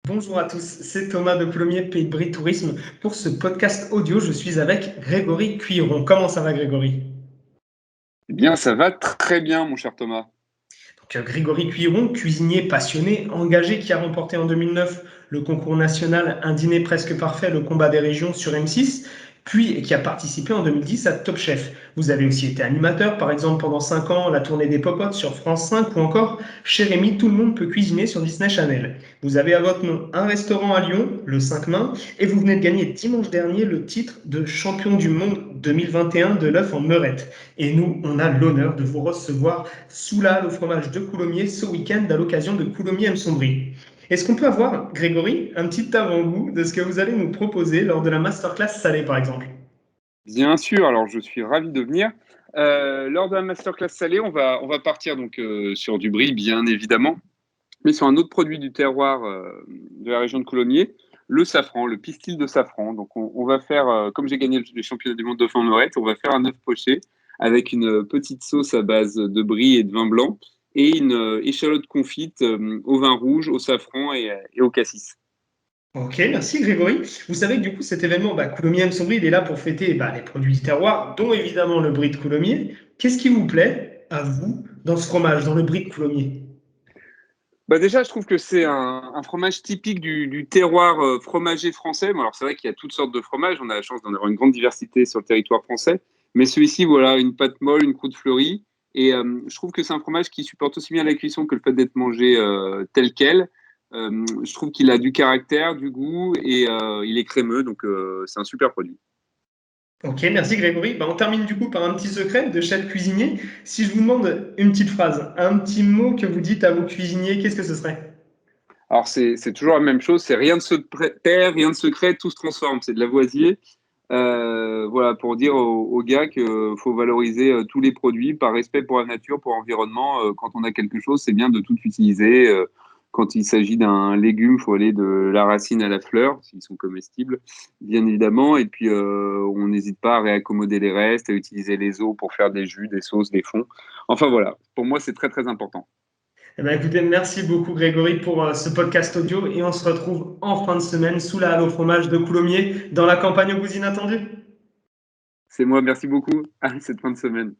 Bonjour à tous, c'est Thomas de Coulommiers, Pays de Brie Tourisme. Pour ce podcast audio, je suis avec Grégory Cuiron. Comment ça va, Grégory? Eh bien, ça va très bien, mon cher Thomas. Grégory Cuiron, cuisinier passionné, engagé, qui a remporté en 2009 le concours national Un dîner presque parfait, le combat des régions sur M6, puis qui a participé en 2010 à Top Chef. Vous avez aussi été animateur, par exemple pendant 5 ans, la tournée des Popotes sur France 5 ou encore chez Rémi, Tout le monde peut cuisiner sur Disney Channel. Vous avez à votre nom un restaurant à Lyon, le 5 Mains, et vous venez de gagner dimanche dernier le titre de champion du monde 2021 de l'œuf en meurette. Et nous, on a l'honneur de vous recevoir sous la halle au fromage de Coulommiers ce week-end à l'occasion de Coulommiers M-Sombrie. Est-ce qu'on peut avoir, Grégory, un petit avant-goût de ce que vous allez nous proposer lors de la masterclass salée, par exemple? Bien sûr, alors je suis ravi de venir. Lors de la masterclass salée, on va partir donc sur du brie, bien évidemment, mais sur un autre produit du terroir de la région de Coulommiers, le safran, le pistil de safran. Donc on va faire, comme j'ai gagné les championnats du monde de fin meurette, on va faire un œuf poché avec une petite sauce à base de brie et de vin blanc et une échalote confite au vin rouge, au safran et au cassis. Ok, merci Grégory. Vous savez que du coup cet événement, Coulommiers M-Sombrie, il est là pour fêter les produits du terroir, dont évidemment le brie de Coulommiers. Qu'est-ce qui vous plaît à vous dans ce fromage, dans le brie de Coulommiers? Bah déjà, je trouve que c'est un fromage typique du terroir fromager français. Bon, alors, c'est vrai qu'il y a toutes sortes de fromages. On a la chance d'en avoir une grande diversité sur le territoire français. Mais celui-ci, voilà, une pâte molle, une croûte fleurie. Et je trouve que c'est un fromage qui supporte aussi bien la cuisson que le fait d'être mangé tel quel. Je trouve qu'il a du caractère, du goût et il est crémeux. Donc, c'est un super produit. Ok, merci Grégory. On termine du coup par un petit secret de chef cuisinier. Si je vous demande une petite phrase, un petit mot que vous dites à vos cuisiniers, qu'est-ce que ce serait? Alors, c'est toujours la même chose. C'est rien de se perd, rien de secret, tout se transforme. C'est de Lavoisier. Voilà, pour dire aux gars qu'il faut valoriser tous les produits par respect pour la nature, pour l'environnement. Quand on a quelque chose, c'est bien de tout utiliser. Quand il s'agit d'un légume, il faut aller de la racine à la fleur, s'ils sont comestibles, bien évidemment. Et puis, on n'hésite pas à réaccommoder les restes, à utiliser les eaux pour faire des jus, des sauces, des fonds. Enfin voilà, pour moi, c'est très très important. Eh ben, écoutez, merci beaucoup Grégory pour ce podcast audio et on se retrouve en fin de semaine sous la halle au fromage de Coulommiers dans la campagne au goût inattendu. C'est moi, merci beaucoup. À cette fin de semaine.